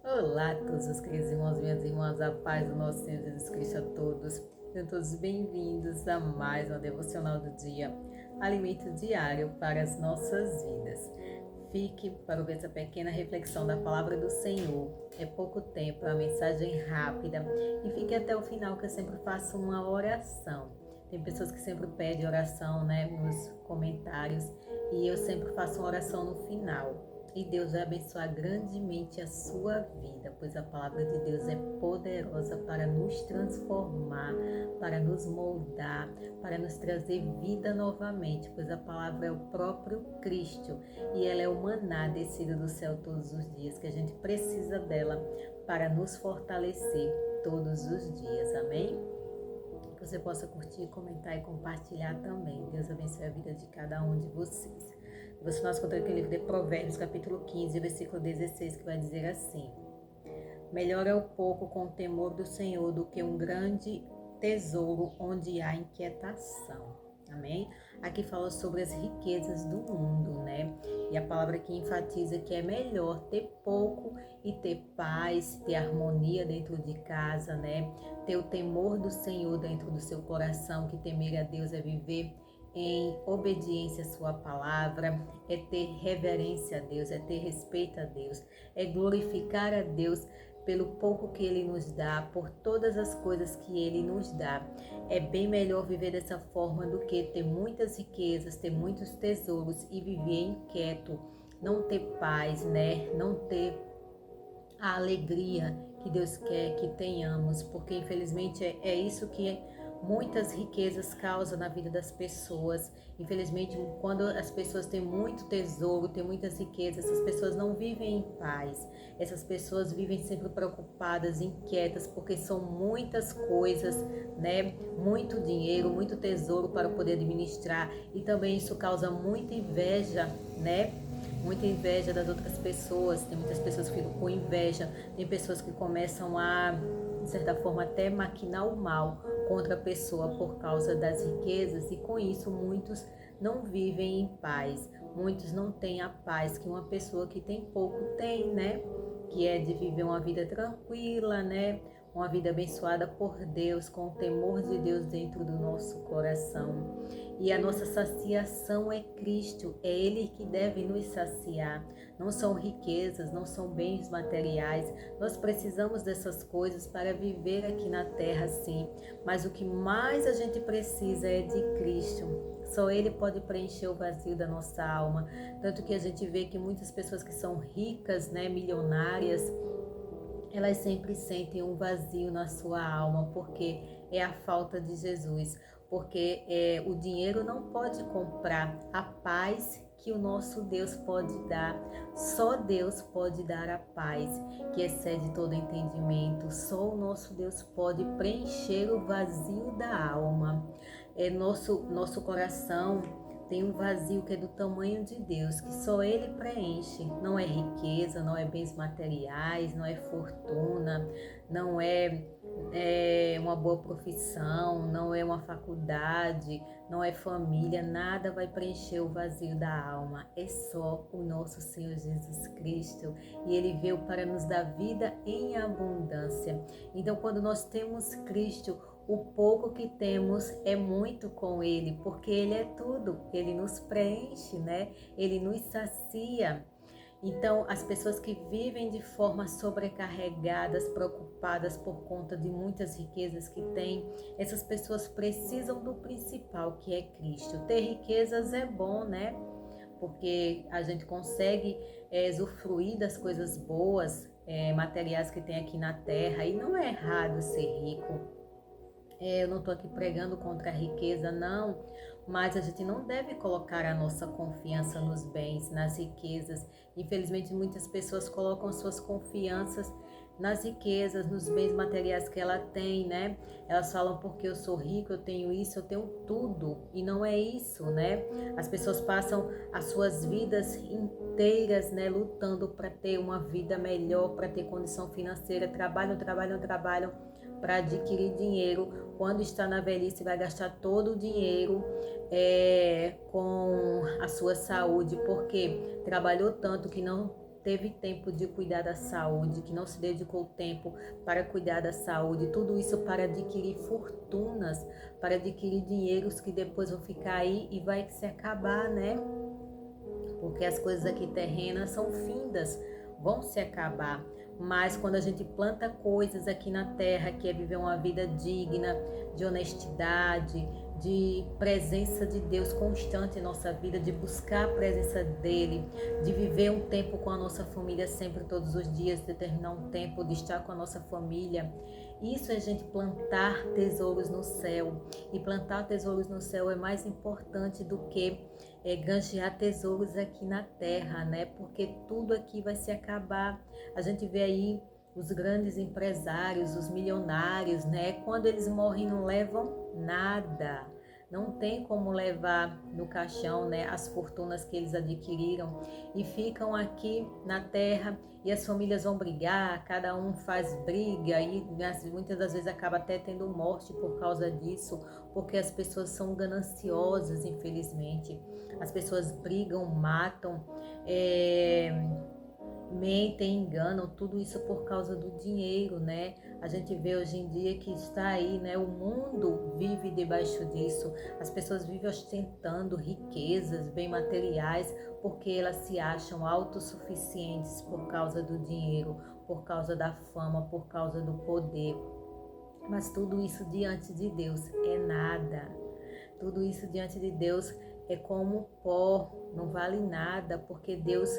Olá a todos os queridos irmãos e minhas irmãs, a paz do nosso Senhor Jesus Cristo a todos. Sejam todos bem-vindos a mais uma devocional do dia, alimento diário para as nossas vidas. Fique para ouvir essa pequena reflexão da palavra do Senhor. É pouco tempo, é uma mensagem rápida e fique até o final que eu sempre faço uma oração. Tem pessoas que sempre pedem oração, nos comentários e eu sempre faço uma oração no final. E Deus vai abençoar grandemente a sua vida, pois a palavra de Deus é poderosa para nos transformar, para nos moldar, para nos trazer vida novamente, pois a palavra é o próprio Cristo e ela é o maná descido do céu todos os dias, que a gente precisa dela para nos fortalecer todos os dias. Amém? Que você possa curtir, comentar e compartilhar também. Deus abençoe a vida de cada um de vocês. Você nós encontramos aqui no livro de Provérbios, capítulo 15, versículo 16, que vai dizer assim: melhor é o pouco com o temor do Senhor do que um grande tesouro onde há inquietação. Amém? Aqui fala sobre as riquezas do mundo, né? E a palavra aqui enfatiza que é melhor ter pouco e ter paz, ter harmonia dentro de casa, né? Ter o temor do Senhor dentro do seu coração, que temer a Deus é viver em obediência à sua palavra, é ter reverência a Deus, é ter respeito a Deus, é glorificar a Deus pelo pouco que Ele nos dá, por todas as coisas que Ele nos dá. É bem melhor viver dessa forma do que ter muitas riquezas, ter muitos tesouros e viver inquieto, não ter paz, né? Não ter a alegria que Deus quer que tenhamos, porque infelizmente é isso que muitas riquezas causam na vida das pessoas. Infelizmente, quando as pessoas têm muito tesouro, têm muitas riquezas, essas pessoas não vivem em paz. Essas pessoas vivem sempre preocupadas, inquietas, porque são muitas coisas, né? Muito dinheiro, muito tesouro para poder administrar, e também isso causa muita inveja, né? Muita inveja das outras pessoas. Tem muitas pessoas que ficam com inveja, tem pessoas que começam a, de certa forma, até maquinar o mal contra a pessoa por causa das riquezas, e com isso muitos não vivem em paz. Muitos não têm a paz que uma pessoa que tem pouco tem, né? Que é de viver uma vida tranquila, né? Uma vida abençoada por Deus, com o temor de Deus dentro do nosso coração. E a nossa saciação é Cristo, é Ele que deve nos saciar. Não são riquezas, não são bens materiais. Nós precisamos dessas coisas para viver aqui na terra, sim. Mas o que mais a gente precisa é de Cristo. Só Ele pode preencher o vazio da nossa alma. Tanto que a gente vê que muitas pessoas que são ricas, né, milionárias, elas sempre sentem um vazio na sua alma, porque é a falta de Jesus, porque o dinheiro não pode comprar a paz que o nosso Deus pode dar. Só Deus pode dar a paz que excede todo entendimento. Só o nosso Deus pode preencher o vazio da alma. Nosso coração tem um vazio que é do tamanho de Deus, que só Ele preenche. Não é riqueza, não é bens materiais, não é fortuna, não é uma boa profissão, não é uma faculdade, não é família. Nada vai preencher o vazio da alma. É só o nosso Senhor Jesus Cristo. E Ele veio para nos dar vida em abundância. Então, quando nós temos Cristo, o pouco que temos é muito com Ele, porque Ele é tudo. Ele nos preenche, né? Ele nos sacia. Então, as pessoas que vivem de forma sobrecarregadas, preocupadas por conta de muitas riquezas que têm, essas pessoas precisam do principal, que é Cristo. Ter riquezas é bom, né? Porque a gente consegue usufruir das coisas boas, materiais que tem aqui na terra, e não é errado ser rico. Eu não estou aqui pregando contra a riqueza, não, mas a gente não deve colocar a nossa confiança nos bens, nas riquezas. Infelizmente, muitas pessoas colocam suas confianças nas riquezas, nos bens materiais que ela tem, né? Elas falam: porque eu sou rico, eu tenho isso, eu tenho tudo. E não é isso, né? As pessoas passam as suas vidas inteiras, né, lutando para ter uma vida melhor, para ter condição financeira, trabalham, trabalham, trabalham para adquirir dinheiro. Quando está na velhice, vai gastar todo o dinheiro com a sua saúde, porque trabalhou tanto que não teve tempo de cuidar da saúde, que não se dedicou tempo para cuidar da saúde, tudo isso para adquirir fortunas, para adquirir dinheiros que depois vão ficar aí e vai se acabar, né? Porque as coisas aqui terrenas são findas, vão se acabar. Mas quando a gente planta coisas aqui na terra, que é viver uma vida digna, de honestidade, de presença de Deus constante em nossa vida, de buscar a presença dEle, de viver um tempo com a nossa família sempre, todos os dias, determinar um tempo de estar com a nossa família. Isso é a gente plantar tesouros no céu. E plantar tesouros no céu é mais importante do que granjear tesouros aqui na terra, né? Porque tudo aqui vai se acabar. A gente vê aí os grandes empresários, os milionários, né? Quando eles morrem não levam nada. Não tem como levar no caixão, né, as fortunas que eles adquiriram e ficam aqui na terra e as famílias vão brigar, cada um faz briga e muitas das vezes acaba até tendo morte por causa disso, porque as pessoas são gananciosas, infelizmente. As pessoas brigam, matam, mentem, enganam, tudo isso por causa do dinheiro, né? A gente vê hoje em dia que está aí, né? O mundo vive debaixo disso. As pessoas vivem ostentando riquezas, bem materiais, porque elas se acham autossuficientes por causa do dinheiro, por causa da fama, por causa do poder. Mas tudo isso diante de Deus é nada. Tudo isso diante de Deus é como pó, não vale nada, porque Deus,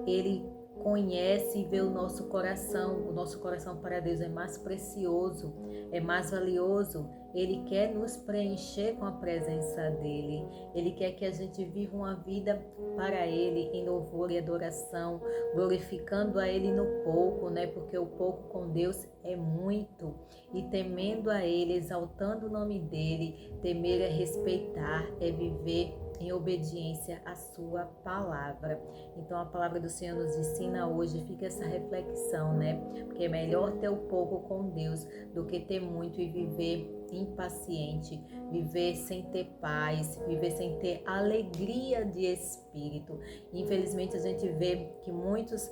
Ele conhece e vê o nosso coração para Deus é mais precioso, é mais valioso. Ele quer nos preencher com a presença dEle, Ele quer que a gente viva uma vida para Ele, em louvor e adoração, glorificando a Ele no pouco, né? Porque o pouco com Deus é muito, e temendo a Ele, exaltando o nome dEle. Temer é respeitar, é viver em obediência à sua palavra. Então a palavra do Senhor nos ensina hoje, fica essa reflexão, né? Porque é melhor ter o pouco com Deus do que ter muito e viver impaciente, viver sem ter paz, viver sem ter alegria de espírito. Infelizmente a gente vê que muitos,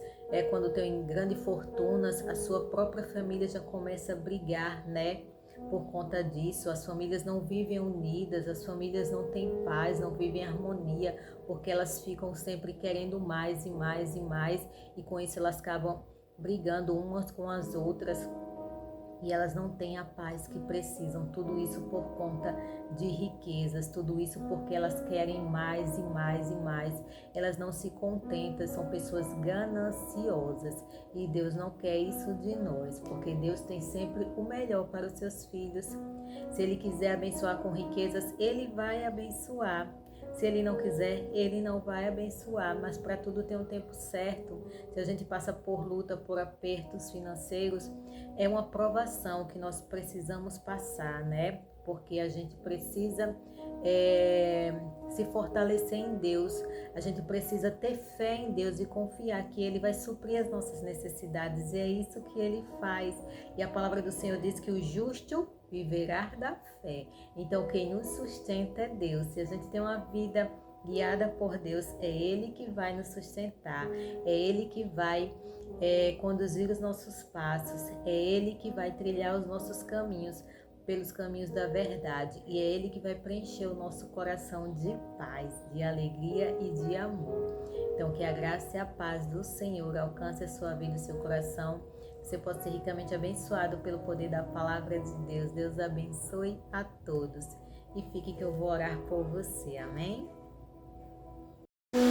quando têm grandes fortunas, a sua própria família já começa a brigar, né? Por conta disso, as famílias não vivem unidas, as famílias não têm paz, não vivem em harmonia, porque elas ficam sempre querendo mais e mais e mais, e com isso elas acabam brigando umas com as outras, e elas não têm a paz que precisam. Tudo isso por conta de riquezas, tudo isso porque elas querem mais e mais e mais. Elas não se contentam, são pessoas gananciosas, e Deus não quer isso de nós, porque Deus tem sempre o melhor para os seus filhos. Se Ele quiser abençoar com riquezas, Ele vai abençoar. Se Ele não quiser, Ele não vai abençoar, mas para tudo tem um tempo certo. Se a gente passa por luta, por apertos financeiros, é uma provação que nós precisamos passar, né? Porque a gente precisa se fortalecer em Deus, a gente precisa ter fé em Deus e confiar que Ele vai suprir as nossas necessidades, e é isso que Ele faz. E a palavra do Senhor diz que o justo viverá da fé. Então quem nos sustenta é Deus. Se a gente tem uma vida guiada por Deus, é Ele que vai nos sustentar, é Ele que vai conduzir os nossos passos, é Ele que vai trilhar os nossos caminhos pelos caminhos da verdade, e é Ele que vai preencher o nosso coração de paz, de alegria e de amor. Então que a graça e a paz do Senhor alcance a sua vida e o seu coração, que você possa ser ricamente abençoado pelo poder da palavra de Deus. Deus abençoe a todos, e fique que eu vou orar por você, amém?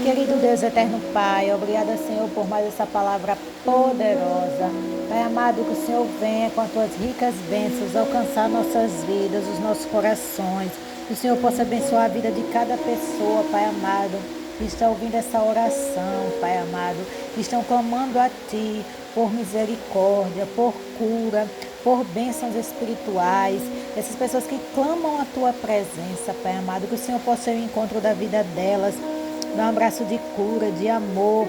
Querido Deus, eterno Pai, obrigada, Senhor, por mais essa palavra poderosa. Pai amado, que o Senhor venha com as tuas ricas bênçãos alcançar nossas vidas, os nossos corações. Que o Senhor possa abençoar a vida de cada pessoa, Pai amado, que está ouvindo essa oração, Pai amado, que estão clamando a Ti por misericórdia, por cura, por bênçãos espirituais. Essas pessoas que clamam a Tua presença, Pai amado, que o Senhor possa ir ao encontro da vida delas, dar um abraço de cura, de amor,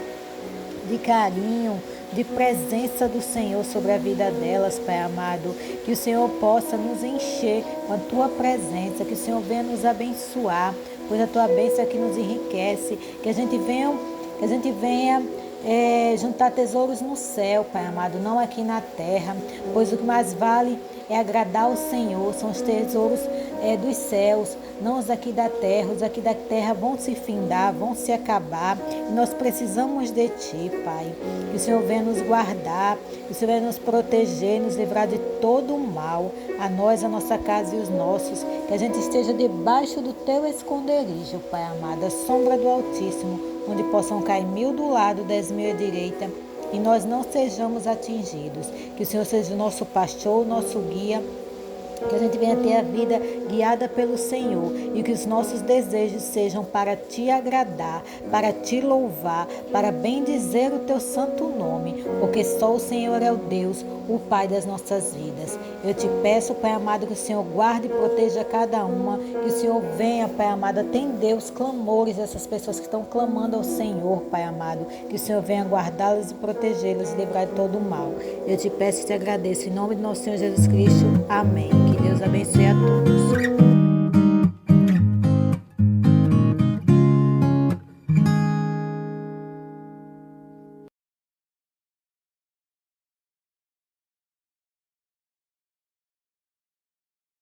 de carinho, de presença do Senhor sobre a vida delas, Pai amado. Que o Senhor possa nos encher com a Tua presença, que o Senhor venha nos abençoar, pois a Tua bênção é que nos enriquece, que a gente venha juntar tesouros no céu, Pai amado, não aqui na terra, pois o que mais vale é agradar ao Senhor, são os tesouros dos céus, não os aqui da terra. Os aqui da terra vão se findar, vão se acabar, e nós precisamos de Ti, Pai. Que o Senhor venha nos guardar, que o Senhor venha nos proteger, nos livrar de todo o mal, a nós, a nossa casa e os nossos, que a gente esteja debaixo do Teu esconderijo, Pai amado, a sombra do Altíssimo, onde possam cair 1000 do lado, 10.000 à direita, e nós não sejamos atingidos. Que o Senhor seja o nosso pastor, o nosso guia, que a gente venha ter a vida guiada pelo Senhor e que os nossos desejos sejam para Te agradar, para Te louvar, para bendizer o Teu santo nome, porque só o Senhor é o Deus, o Pai das nossas vidas. Eu Te peço, Pai amado, que o Senhor guarde e proteja cada uma, que o Senhor venha, Pai amado, atender os clamores dessas pessoas que estão clamando ao Senhor, Pai amado, que o Senhor venha guardá-las e protegê-las e livrar de todo o mal. Eu Te peço e Te agradeço, em nome do nosso Senhor Jesus Cristo. Amém. Que Deus